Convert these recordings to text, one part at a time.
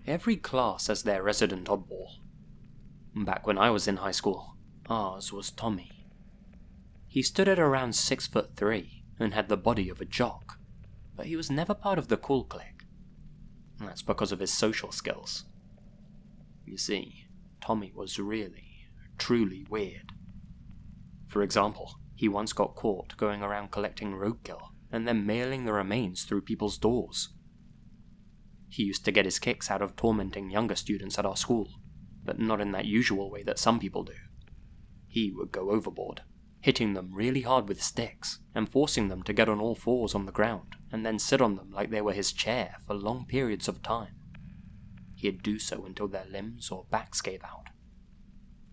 Every class has their resident oddball. Back when I was in high school, ours was Tommy. He stood at around 6'3" and had the body of a jock, but he was never part of the cool clique. That's because of his social skills. You see, Tommy was really, truly weird. For example, he once got caught going around collecting roadkill and then mailing the remains through people's doors. He used to get his kicks out of tormenting younger students at our school, but not in that usual way that some people do. He would go overboard, hitting them really hard with sticks and forcing them to get on all fours on the ground and then sit on them like they were his chair for long periods of time. He'd do so until their limbs or backs gave out.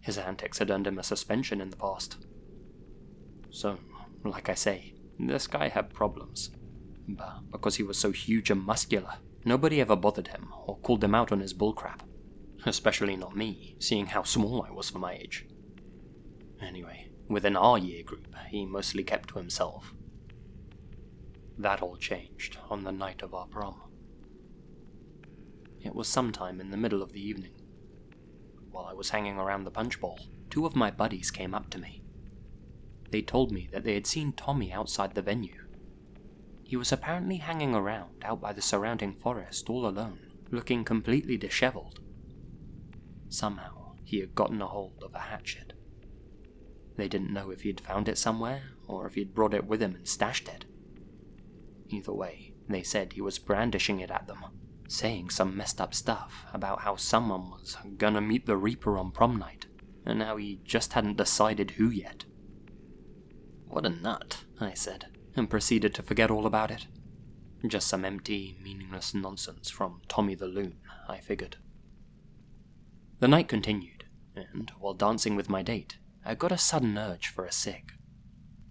His antics had earned him a suspension in the past. So, like I say, this guy had problems. But because he was so huge and muscular, nobody ever bothered him or called him out on his bullcrap. Especially not me, seeing how small I was for my age. Anyway, within our year group, he mostly kept to himself. That all changed on the night of our prom. It was sometime in the middle of the evening. While I was hanging around the punch bowl, 2 of my buddies came up to me. They told me that they had seen Tommy outside the venue. He was apparently hanging around out by the surrounding forest all alone, looking completely disheveled. Somehow, he had gotten a hold of a hatchet. They didn't know if he had found it somewhere, or if he had brought it with him and stashed it. Either way, they said he was brandishing it at them, saying some messed up stuff about how someone was gonna meet the Reaper on prom night, and how he just hadn't decided who yet. What a nut, I said, and proceeded to forget all about it. Just some empty, meaningless nonsense from Tommy the Loon, I figured. The night continued, and while dancing with my date, I got a sudden urge for a cig.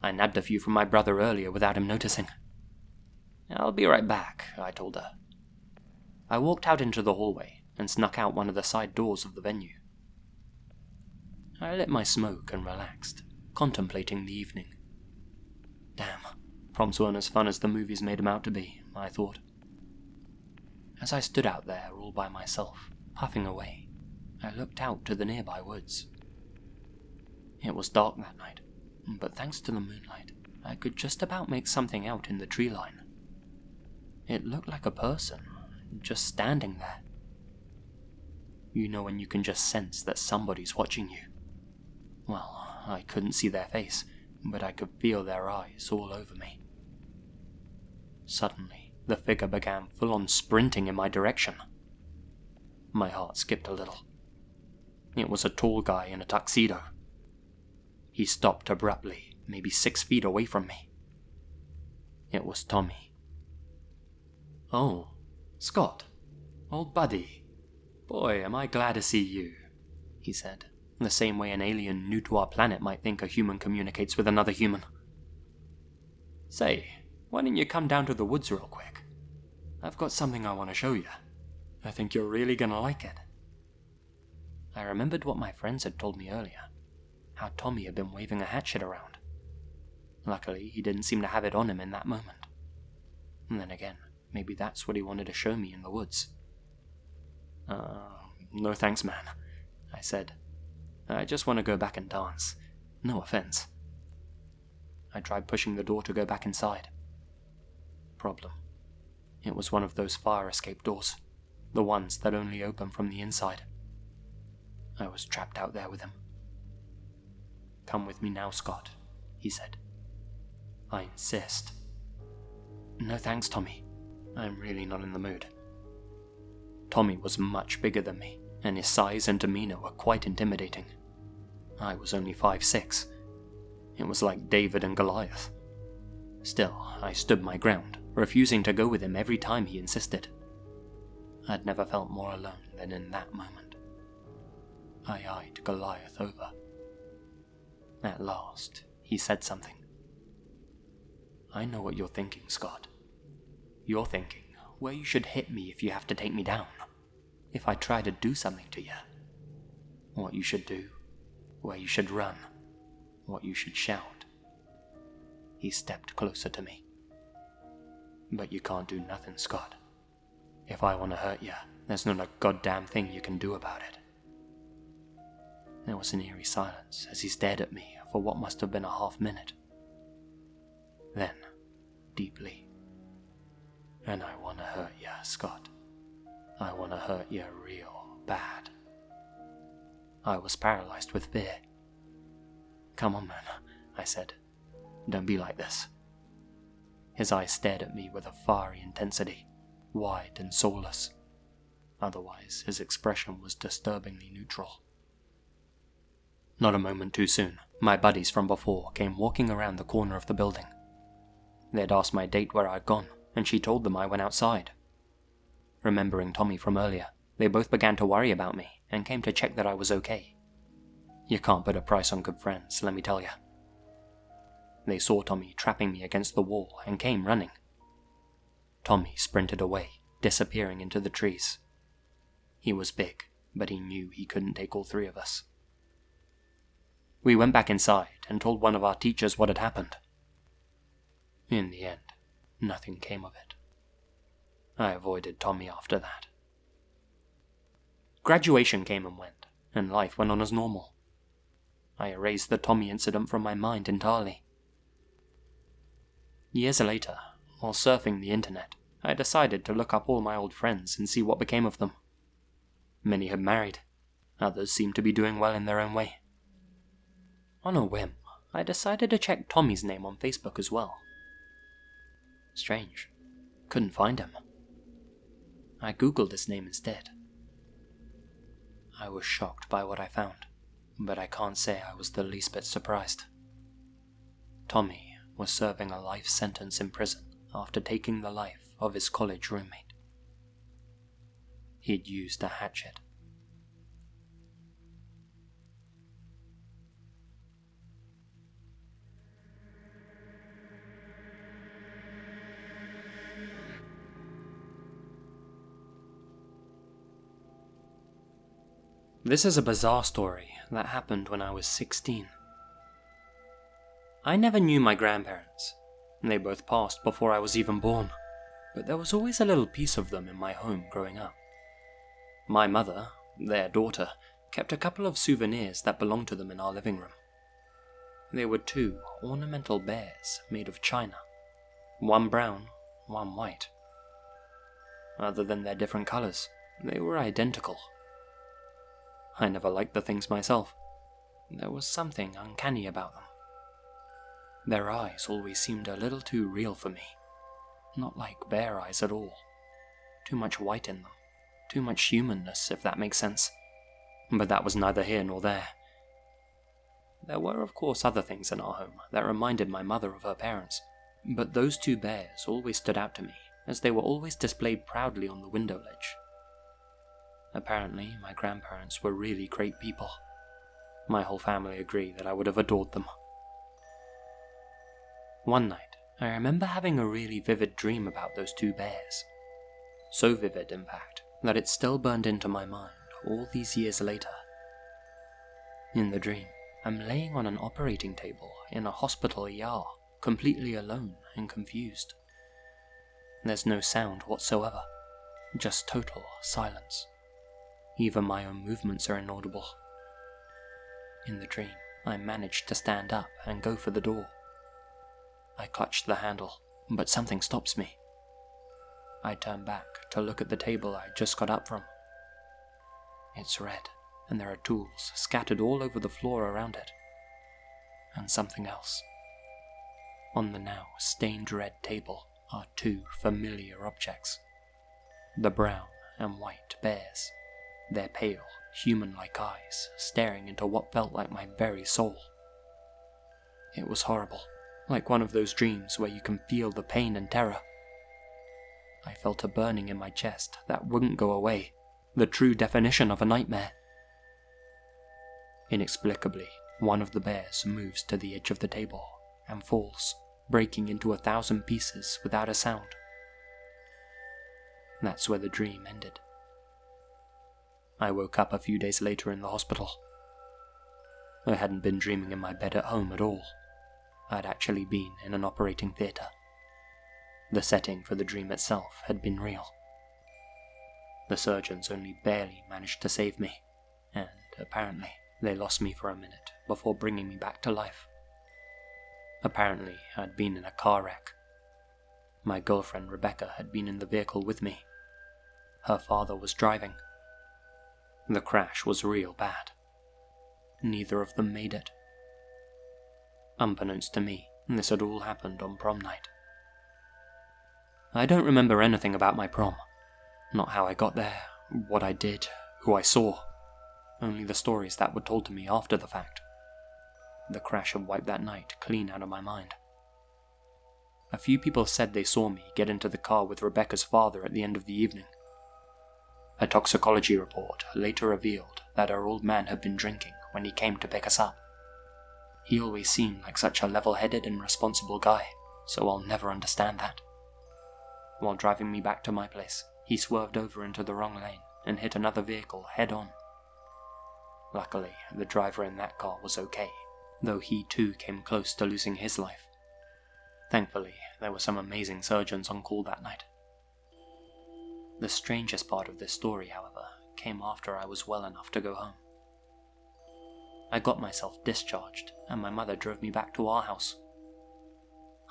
I nabbed a few from my brother earlier without him noticing. "I'll be right back," I told her. I walked out into the hallway and snuck out one of the side doors of the venue. I lit my smoke and relaxed, contemplating the evening. Damn, proms weren't as fun as the movies made them out to be, I thought. As I stood out there all by myself, puffing away, I looked out to the nearby woods. It was dark that night, but thanks to the moonlight, I could just about make something out in the tree line. It looked like a person, just standing there. You know when you can just sense that somebody's watching you? Well, I couldn't see their face, but I could feel their eyes all over me. Suddenly, the figure began full-on sprinting in my direction. My heart skipped a little. It was a tall guy in a tuxedo. He stopped abruptly, maybe 6 feet away from me. It was Tommy. "Oh, Scott, old buddy. Boy, am I glad to see you," he said, the same way an alien new to our planet might think a human communicates with another human. "Say, why don't you come down to the woods real quick? I've got something I want to show you. I think you're really gonna like it." I remembered what my friends had told me earlier, how Tommy had been waving a hatchet around. Luckily, he didn't seem to have it on him in that moment. And then again, maybe that's what he wanted to show me in the woods. No thanks, man," I said. "I just want to go back and dance. No offense." I tried pushing the door to go back inside. Problem. It was one of those fire escape doors, the ones that only open from the inside. I was trapped out there with him. "Come with me now, Scott," he said. "I insist." "No thanks, Tommy. I'm really not in the mood." Tommy was much bigger than me, and his size and demeanor were quite intimidating. I was only 5'6". It was like David and Goliath. Still, I stood my ground, refusing to go with him every time he insisted. I'd never felt more alone than in that moment. I eyed Goliath over. At last, he said something. "I know what you're thinking, Scott. You're thinking where you should hit me if you have to take me down, if I try to do something to you. What you should do, where you should run, what you should shout." He stepped closer to me. "But you can't do nothing, Scott. If I want to hurt you, There's not a goddamn thing you can do about it. There was an eerie silence as he stared at me for what must have been a half-minute. Then, deeply, "And I wanna hurt ya, Scott. I wanna hurt ya real bad." I was paralyzed with fear. "Come on, man," I said. "Don't be like this." His eyes stared at me with a fiery intensity, wide and soulless. Otherwise, his expression was disturbingly neutral. Not a moment too soon, my buddies from before came walking around the corner of the building. They'd asked my date where I'd gone, and she told them I went outside. Remembering Tommy from earlier, they both began to worry about me and came to check that I was okay. You can't put a price on good friends, let me tell you. They saw Tommy trapping me against the wall and came running. Tommy sprinted away, disappearing into the trees. He was big, but he knew he couldn't take all three of us. We went back inside and told one of our teachers what had happened. In the end, nothing came of it. I avoided Tommy after that. Graduation came and went, and life went on as normal. I erased the Tommy incident from my mind entirely. Years later, while surfing the internet, I decided to look up all my old friends and see what became of them. Many had married, others seemed to be doing well in their own way. On a whim, I decided to check Tommy's name on Facebook as well. Strange, couldn't find him. I googled his name instead. I was shocked by what I found, but I can't say I was the least bit surprised. Tommy was serving a life sentence in prison after taking the life of his college roommate. He'd used a hatchet. This is a bizarre story that happened when I was 16. I never knew my grandparents. They both passed before I was even born, but there was always a little piece of them in my home growing up. My mother, their daughter, kept a couple of souvenirs that belonged to them in our living room. They were two ornamental bears made of china, one brown, one white. Other than their different colors, they were identical. I never liked the things myself. There was something uncanny about them. Their eyes always seemed a little too real for me. Not like bear eyes at all. Too much white in them. Too much humanness, if that makes sense. But that was neither here nor there. There were of course other things in our home that reminded my mother of her parents, but those two bears always stood out to me, as they were always displayed proudly on the window ledge. Apparently, my grandparents were really great people. My whole family agree that I would have adored them. One night, I remember having a really vivid dream about those two bears. So vivid, in fact, that it still burned into my mind all these years later. In the dream, I'm laying on an operating table in a hospital ER, completely alone and confused. There's no sound whatsoever, just total silence. Even my own movements are inaudible. In the dream, I managed to stand up and go for the door. I clutched the handle, but something stops me. I turn back to look at the table I just got up from. It's red, and there are tools scattered all over the floor around it. And something else. On the now stained red table are two familiar objects. The brown and white bears. Their pale, human-like eyes staring into what felt like my very soul. It was horrible, like one of those dreams where you can feel the pain and terror. I felt a burning in my chest that wouldn't go away, the true definition of a nightmare. Inexplicably, one of the bears moves to the edge of the table and falls, breaking into 1,000 pieces without a sound. That's where the dream ended. I woke up a few days later in the hospital. I hadn't been dreaming in my bed at home at all. I'd actually been in an operating theatre. The setting for the dream itself had been real. The surgeons only barely managed to save me, and apparently they lost me for a minute before bringing me back to life. Apparently I'd been in a car wreck. My girlfriend Rebecca had been in the vehicle with me. Her father was driving. The crash was real bad. Neither of them made it. Unbeknownst to me, this had all happened on prom night. I don't remember anything about my prom. Not how I got there, what I did, who I saw. Only the stories that were told to me after the fact. The crash had wiped that night clean out of my mind. A few people said they saw me get into the car with Rebecca's father at the end of the evening. A toxicology report later revealed that our old man had been drinking when he came to pick us up. He always seemed like such a level-headed and responsible guy, so I'll never understand that. While driving me back to my place, he swerved over into the wrong lane and hit another vehicle head-on. Luckily, the driver in that car was okay, though he too came close to losing his life. Thankfully, there were some amazing surgeons on call that night. The strangest part of this story, however, came after I was well enough to go home. I got myself discharged, and my mother drove me back to our house.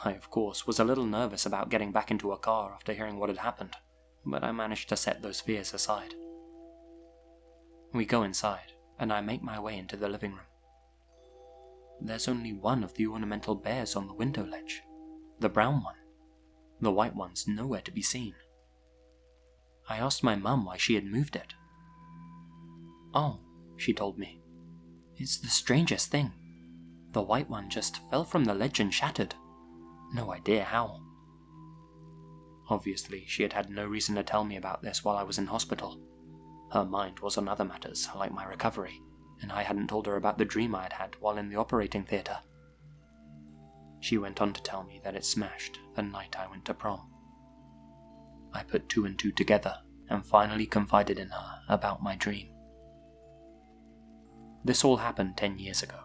I, of course, was a little nervous about getting back into a car after hearing what had happened, but I managed to set those fears aside. We go inside, and I make my way into the living room. There's only one of the ornamental bears on the window ledge, the brown one. The white one's nowhere to be seen. I asked my mum why she had moved it. "Oh," she told me, "it's the strangest thing. The white one just fell from the ledge and shattered. No idea how." Obviously, she had had no reason to tell me about this while I was in hospital. Her mind was on other matters, like my recovery, and I hadn't told her about the dream I had had while in the operating theatre. She went on to tell me that it smashed the night I went to prom. I put two and two together and finally confided in her about my dream. This all happened 10 years ago.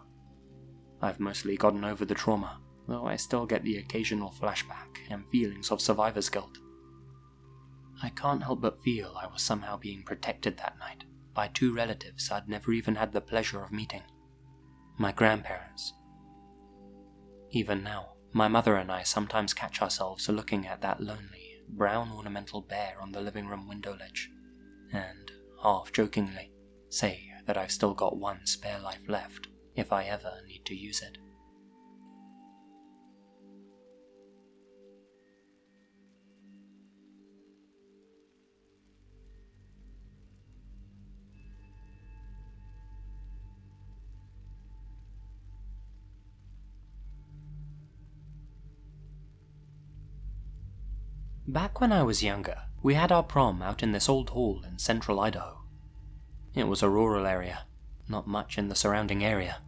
I've mostly gotten over the trauma, though I still get the occasional flashback and feelings of survivor's guilt. I can't help but feel I was somehow being protected that night by two relatives I'd never even had the pleasure of meeting. My grandparents. Even now, my mother and I sometimes catch ourselves looking at that lonely, brown ornamental bear on the living room window ledge, and, half-jokingly, say that I've still got one spare life left if I ever need to use it. Back when I was younger, we had our prom out in this old hall in central Idaho. It was a rural area, not much in the surrounding area.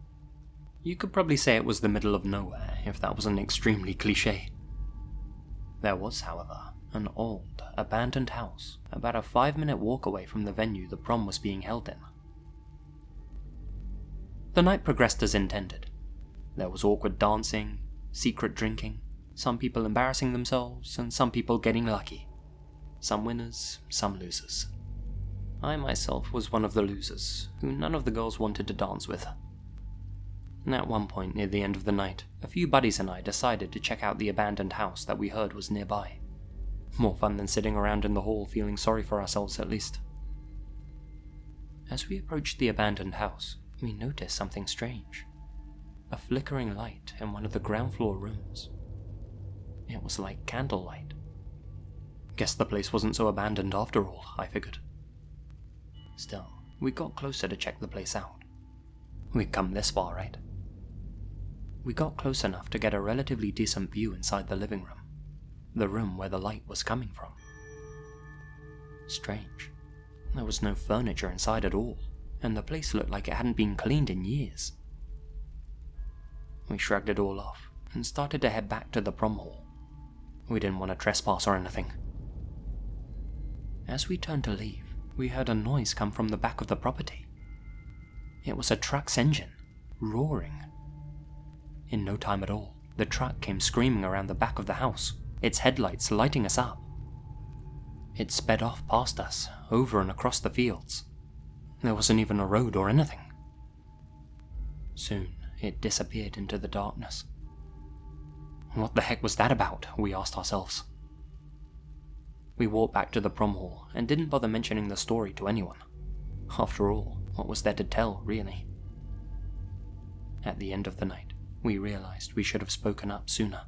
You could probably say it was the middle of nowhere if that wasn't extremely cliché. There was, however, an old, abandoned house about a 5-minute walk away from the venue the prom was being held in. The night progressed as intended. There was awkward dancing, secret drinking, some people embarrassing themselves, and some people getting lucky. Some winners, some losers. I myself was one of the losers, who none of the girls wanted to dance with. At one point near the end of the night, a few buddies and I decided to check out the abandoned house that we heard was nearby. More fun than sitting around in the hall feeling sorry for ourselves at least. As we approached the abandoned house, we noticed something strange. A flickering light in one of the ground floor rooms. It was like candlelight. Guess the place wasn't so abandoned after all, I figured. Still, we got closer to check the place out. We'd come this far, right? We got close enough to get a relatively decent view inside the living room, the room where the light was coming from. Strange. There was no furniture inside at all, and the place looked like it hadn't been cleaned in years. We shrugged it all off and started to head back to the prom hall. We didn't want to trespass or anything. As we turned to leave, we heard a noise come from the back of the property. It was a truck's engine, roaring. In no time at all, the truck came screaming around the back of the house, its headlights lighting us up. It sped off past us, over and across the fields. There wasn't even a road or anything. Soon, it disappeared into the darkness. What the heck was that about? We asked ourselves. We walked back to the prom hall and didn't bother mentioning the story to anyone. After all, what was there to tell, really? At the end of the night, we realized we should have spoken up sooner.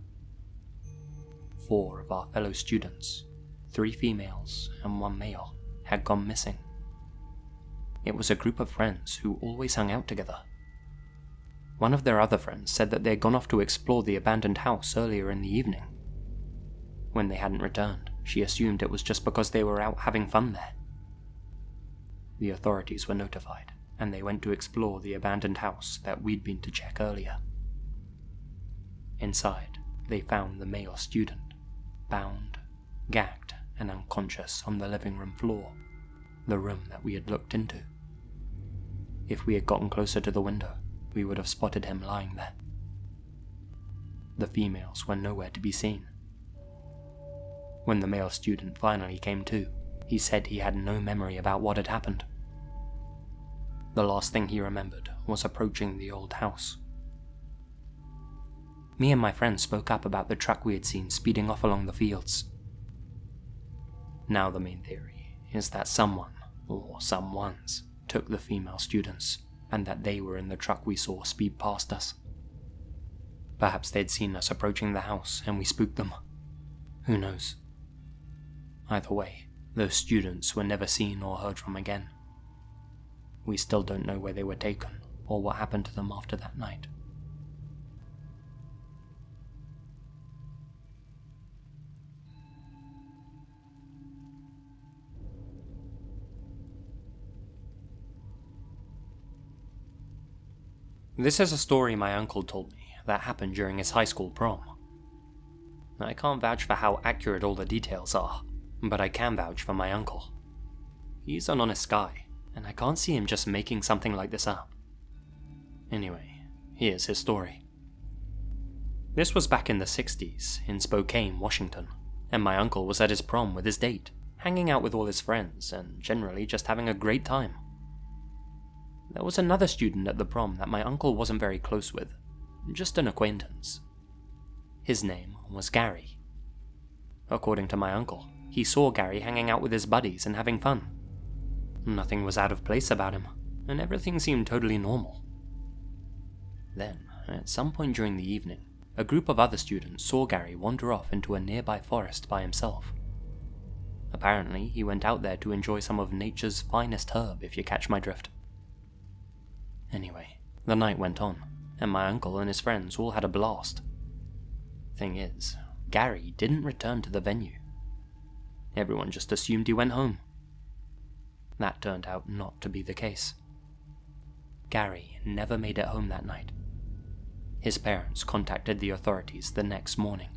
4 of our fellow students, 3 females and 1 male, had gone missing. It was a group of friends who always hung out together. One of their other friends said that they had gone off to explore the abandoned house earlier in the evening. When they hadn't returned, she assumed it was just because they were out having fun there. The authorities were notified, and they went to explore the abandoned house that we'd been to check earlier. Inside, they found the male student, bound, gagged, and unconscious on the living room floor, the room that we had looked into. If we had gotten closer to the window, we would have spotted him lying there. The females were nowhere to be seen. When the male student finally came to, he said he had no memory about what had happened. The last thing he remembered was approaching the old house. Me and my friends spoke up about the truck we had seen speeding off along the fields. Now the main theory is that someone, or someones, took the female students, and that they were in the truck we saw speed past us. Perhaps they'd seen us approaching the house and we spooked them. Who knows? Either way, those students were never seen or heard from again. We still don't know where they were taken, or what happened to them after that night. This is a story my uncle told me that happened during his high school prom. I can't vouch for how accurate all the details are, but I can vouch for my uncle. He's an honest guy, and I can't see him just making something like this up. Anyway, here's his story. This was back in the 60s, in Spokane, Washington, and my uncle was at his prom with his date, hanging out with all his friends, and generally just having a great time. There was another student at the prom that my uncle wasn't very close with, just an acquaintance. His name was Gary. According to my uncle, he saw Gary hanging out with his buddies and having fun. Nothing was out of place about him, and everything seemed totally normal. Then, at some point during the evening, a group of other students saw Gary wander off into a nearby forest by himself. Apparently, he went out there to enjoy some of nature's finest herb, if you catch my drift. Anyway, the night went on, and my uncle and his friends all had a blast. Thing is, Gary didn't return to the venue. Everyone just assumed he went home. That turned out not to be the case. Gary never made it home that night. His parents contacted the authorities the next morning.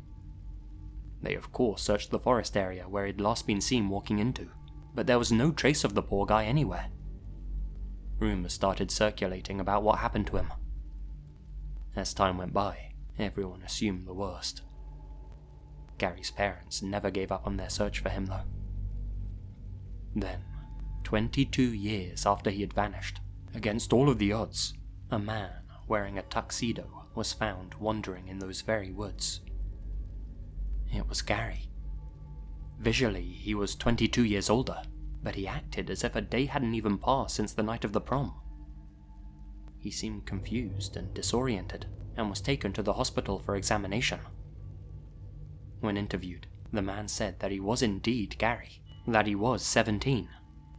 They of course searched the forest area where he'd last been seen walking into, but there was no trace of the poor guy anywhere. Rumors started circulating about what happened to him. As time went by, everyone assumed the worst. Gary's parents never gave up on their search for him though. Then, 22 years after he had vanished, against all of the odds, a man wearing a tuxedo was found wandering in those very woods. It was Gary. Visually, he was 22 years older, but he acted as if a day hadn't even passed since the night of the prom. He seemed confused and disoriented, and was taken to the hospital for examination. When interviewed, the man said that he was indeed Gary, that he was 17,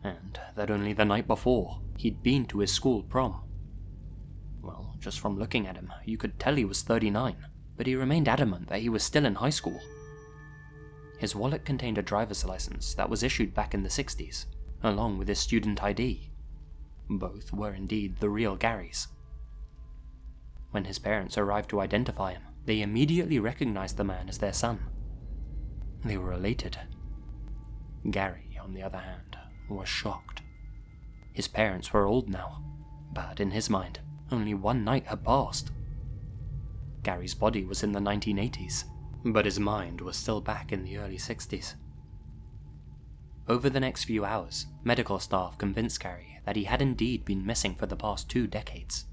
and that only the night before, he'd been to his school prom. Well, just from looking at him, you could tell he was 39, but he remained adamant that he was still in high school. His wallet contained a driver's license that was issued back in the 60s, along with his student ID. Both were indeed the real Garys. When his parents arrived to identify him, they immediately recognized the man as their son. They were elated. Gary, on the other hand, was shocked. His parents were old now, but in his mind, only one night had passed. Gary's body was in the 1980s, but his mind was still back in the early 60s. Over the next few hours, medical staff convinced Gary that he had indeed been missing for the past 2 decades.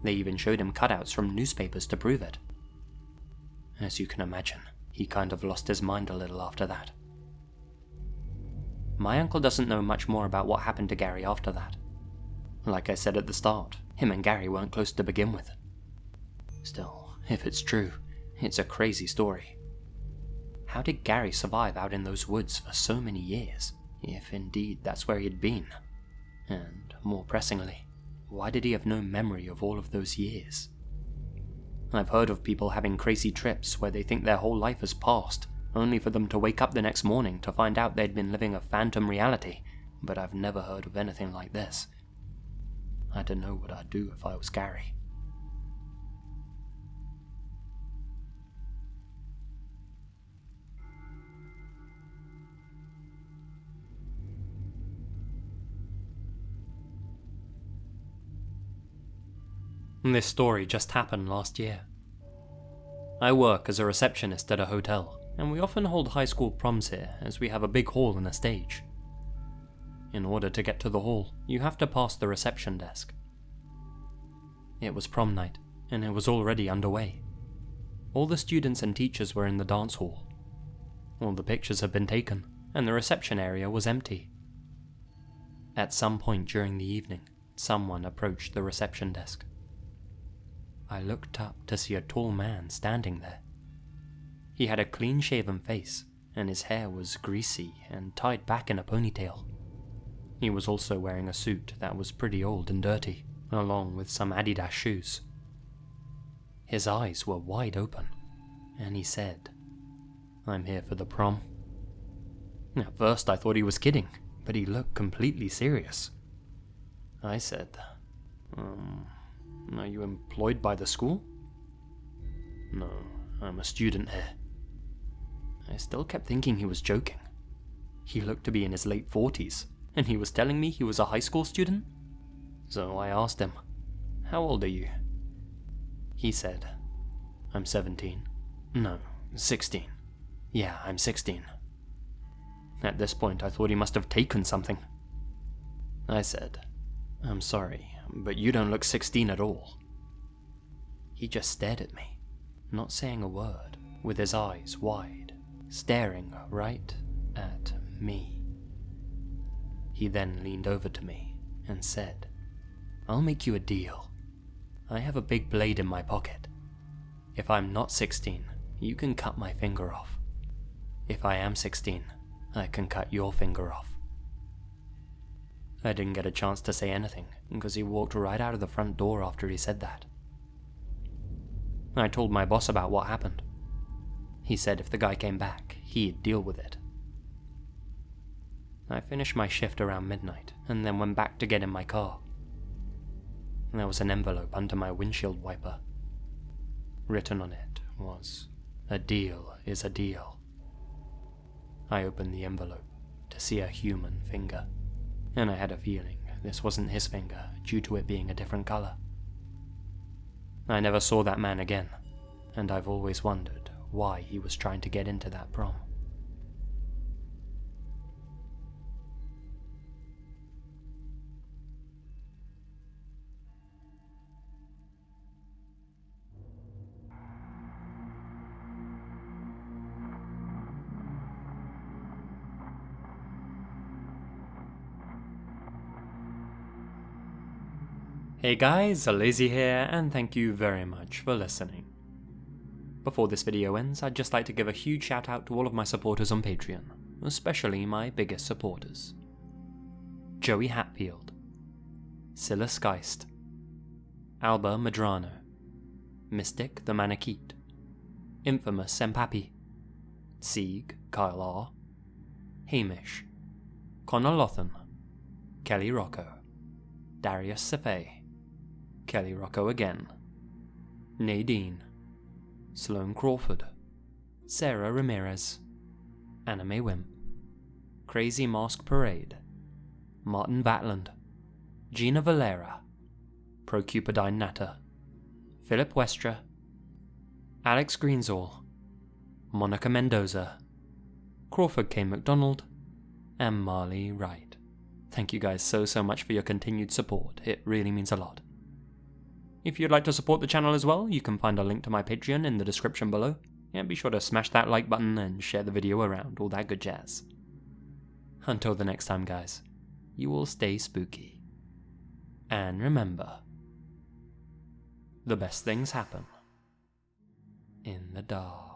They even showed him cutouts from newspapers to prove it. As you can imagine, he kind of lost his mind a little after that. My uncle doesn't know much more about what happened to Gary after that. Like I said at the start, him and Gary weren't close to begin with. Still, if it's true, it's a crazy story. How did Gary survive out in those woods for so many years, if indeed that's where he'd been? And, more pressingly, why did he have no memory of all of those years? I've heard of people having crazy trips where they think their whole life has passed, only for them to wake up the next morning to find out they'd been living a phantom reality, but I've never heard of anything like this. I don't know what I'd do if I was Gary. This story just happened last year. I work as a receptionist at a hotel, and we often hold high school proms here as we have a big hall and a stage. In order to get to the hall, you have to pass the reception desk. It was prom night, and it was already underway. All the students and teachers were in the dance hall. All the pictures had been taken, and the reception area was empty. At some point during the evening, someone approached the reception desk. I looked up to see a tall man standing there. He had a clean-shaven face, and his hair was greasy and tied back in a ponytail. He was also wearing a suit that was pretty old and dirty, along with some Adidas shoes. His eyes were wide open, and he said, "I'm here for the prom." At first I thought he was kidding, but he looked completely serious. I said, "Are you employed by the school?" "No, I'm a student here." I still kept thinking he was joking. He looked to be in his late 40s, and he was telling me he was a high school student? So I asked him, "How old are you?" He said, "I'm 17. No, 16. Yeah, I'm 16. At this point I thought he must have taken something. I said, "I'm sorry, but you don't look 16 at all." He just stared at me, not saying a word, with his eyes wide, staring right at me. He then leaned over to me and said, "I'll make you a deal. I have a big blade in my pocket. If I'm not 16, you can cut my finger off. If I am 16, I can cut your finger off." I didn't get a chance to say anything, because he walked right out of the front door after he said that. I told my boss about what happened. He said if the guy came back, he'd deal with it. I finished my shift around midnight, and then went back to get in my car. There was an envelope under my windshield wiper. Written on it was, "A deal is a deal." I opened the envelope to see a human finger, and I had a feeling this wasn't his finger due to it being a different color. I never saw that man again, and I've always wondered why he was trying to get into that prom. Hey guys, Lazy here, and thank you very much for listening. Before this video ends, I'd just like to give a huge shout out to all of my supporters on Patreon, especially my biggest supporters. Joey Hatfield, Silas Gheist, Alba Medrano, Mystic the Manakete, Infamous-senpapi, Sieg, Kyle R, Hamish, Connor Louthan, Kelly Rocco, Darius Saffaie, Kelly Rocco again, Nadine, Sloane Crawford, Sarah Ramirez, AnimeWimp, Crazy MaskParade, Martin Vatland, Gina Valera, ProCupidineNata, Philip Westre, Alex Greensall, Monica Mendoza, Crawford K McDonald, and Marley Wright. Thank you guys so much for your continued support, it really means a lot. If you'd like to support the channel as well, you can find a link to my Patreon in the description below, and be sure to smash that like button and share the video around, all that good jazz. Until the next time guys, you all stay spooky. And remember, the best things happen in the dark.